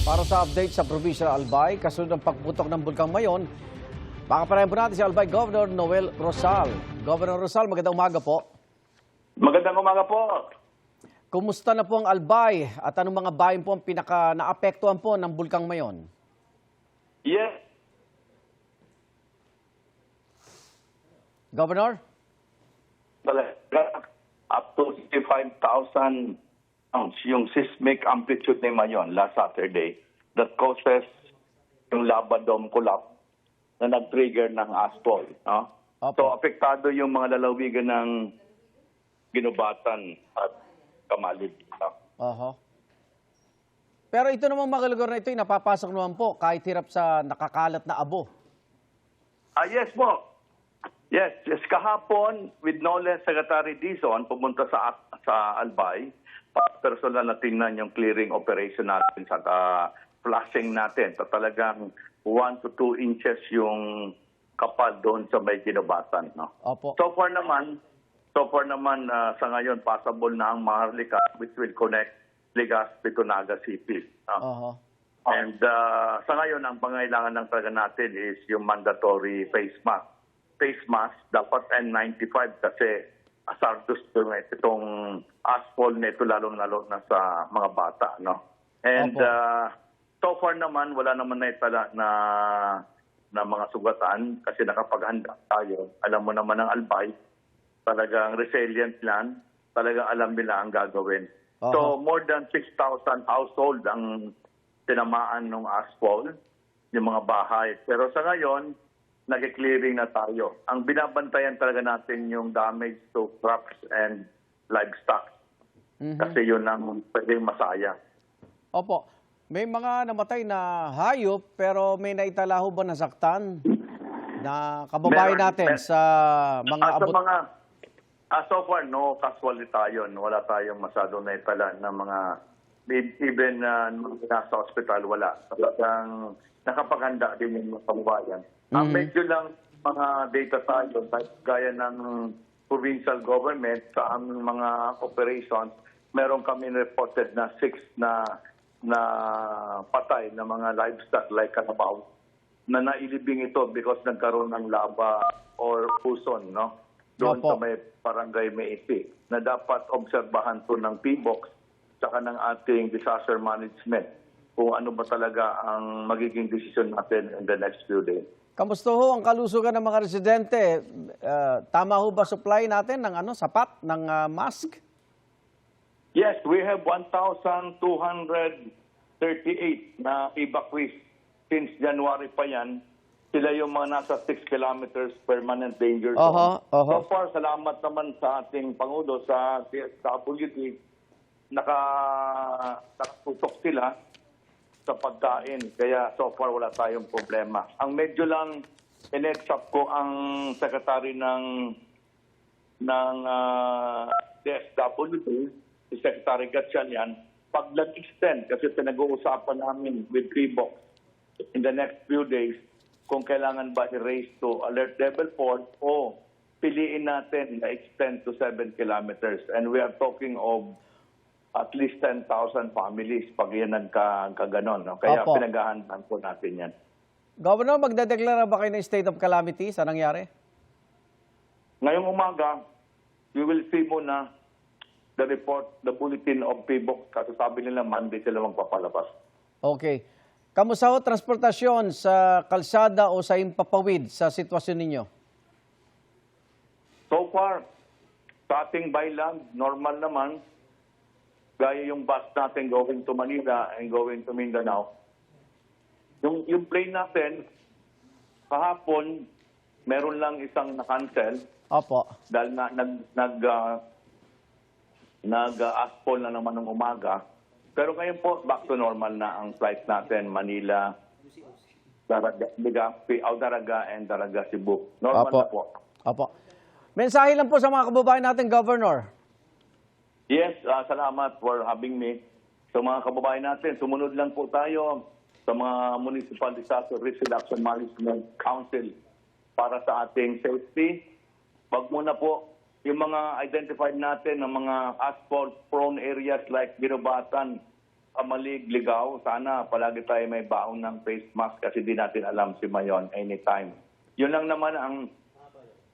Para sa update sa Provincial Albay, kasunod ng pagputok ng Bulkang Mayon, makapanayan po natin si Albay Governor Noel Rosal. Governor Rosal, magandang umaga po. Magandang umaga po. Kumusta na po ang Albay at anong mga bayan po ang pinaka-naapektuhan po ng Bulkang Mayon? Yes. Governor? Talaga, up to 65,000 pounds yung seismic amplitude ni Mayon last Saturday that causes yung lava dome collapse na nag-trigger ng asphalt. No? So, apektado yung mga lalawigan ng Ginubatan at Kamalib. Oho. Pero ito namang mga lugar na ito, napapasok naman po kahit hirap sa nakakalat na abo. Yes po. Yes, kahapon with NOLE Secretary Dizon pumunta sa Albay para personal na tingnan yung clearing operation natin sa flushing natin. So, talagang 1 to 2 inches yung kapal doon sa may Ginubatan. No? Opo. So far naman sa ngayon possible na ang Maharlika which will connect Legazpi to Naga City. Oho. And sa ngayon, ang pangailangan ng talaga natin is yung mandatory face mask. Face mask, dapat N95 kasi hazardous itong asphalt nito lalo-lalo na sa mga bata. No? And so far naman, wala naman na itala na mga sugatan kasi nakapaghanda tayo. Alam mo naman ang Albay, talagang resilient land, talagang alam nila ang gagawin. So more than 6,000 household ang tinamaan ng asphalt, yung mga bahay. Pero sa ngayon, nag-clearing na tayo. Ang binabantayan talaga natin yung damage to crops and livestock. Kasi yun ang pwedeng masaya. Opo. May mga namatay na hayop pero may naitala ho ba nasaktan na kababayan natin sa mga abot? So far, no casualty tayo. Wala tayong masyadong naitala na mga, even nasa hospital, wala. Talagang nakapaghanda din yung mga kababayan. Ang medyo lang mga data tayo, gaya ng provincial government sa aming mga operations, meron kami reported na 6 na patay na mga livestock like kanabaw na nailibing ito because nagkaroon ng lava or puson, no? Doon sa may barangay Meiti, na dapat obserbahan to ng PBOX saka ng ating disaster management kung ano ba talaga ang magiging desisyon natin in the next few days. Kamusta ho ang kalusugan ng mga residente? Tama ho ba supply natin ng sapat ng mask? Yes, we have 1,238 na evacuees since January pa yan. Sila yung mga nasa 6 kilometers permanent danger zone. So far, salamat naman sa ating Pangulo sa DSWD. Nakatutok sila sa pagkain. Kaya so far, wala tayong problema. Ang medyo lang in-exap ko ang secretary ng DSWD, si Secretary Gatchalian, pag nag-extend, kasi pinag-uusapan namin with PBOX in the next few days, kung kailangan ba i-raise to alert level 4 o piliin natin na extend to 7 kilometers. And we are talking of at least 10,000 families pag yan nagkaganon. No? Kaya pinaghahandaan po natin yan. Governor, magdadeklara ba kayo ng state of calamity sa nangyari? Ngayong umaga, we will see muna the report, the bulletin of PBOX. Kasi sabi nila Monday sila magpapalabas. Okay. Kamusta ho transportasyon sa kalsada o sa impapawid sa sitwasyon ninyo? So far, sa ating byland, normal naman. Gaya yung bus natin going to Manila and going to Mindanao. Yung plane natin, kahapon, meron lang isang na-cancel. Opo. Dahil nag-asphalt na naman ng umaga. Pero ngayon po, back to normal na ang flight natin, Manila, Legazpi, Daraga, and Daraga, Cebu. Normal na po. Opo. Mensahe lang po sa mga kababayan natin, Governor. Yes, salamat for having me. Sa mga kababayan natin, sumunod lang po tayo sa mga Municipal Disaster Risk Reduction Management Council para sa ating safety. Wag muna po yung mga identified natin ng mga asphalt-prone areas like Ginubatan, maligligaw, sana palagi tayo may baon ng face mask kasi di natin alam si Mayon anytime. Yun lang naman ang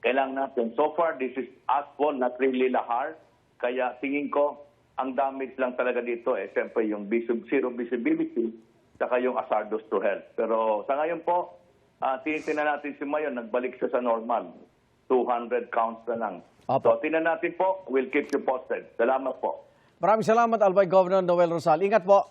kailangan natin. So far, this is asphalt, not really lahar. Kaya tingin ko, ang damage lang talaga dito siyempre yung zero visibility saka yung hazardous to health. Pero sa ngayon po, tinitingnan natin si Mayon, nagbalik siya sa normal. 200 counts na lang. Opo. So tingnan natin po, we'll keep you posted. Salamat po. Maraming salamat, Albay Governor Noel Rosal. Ingat po.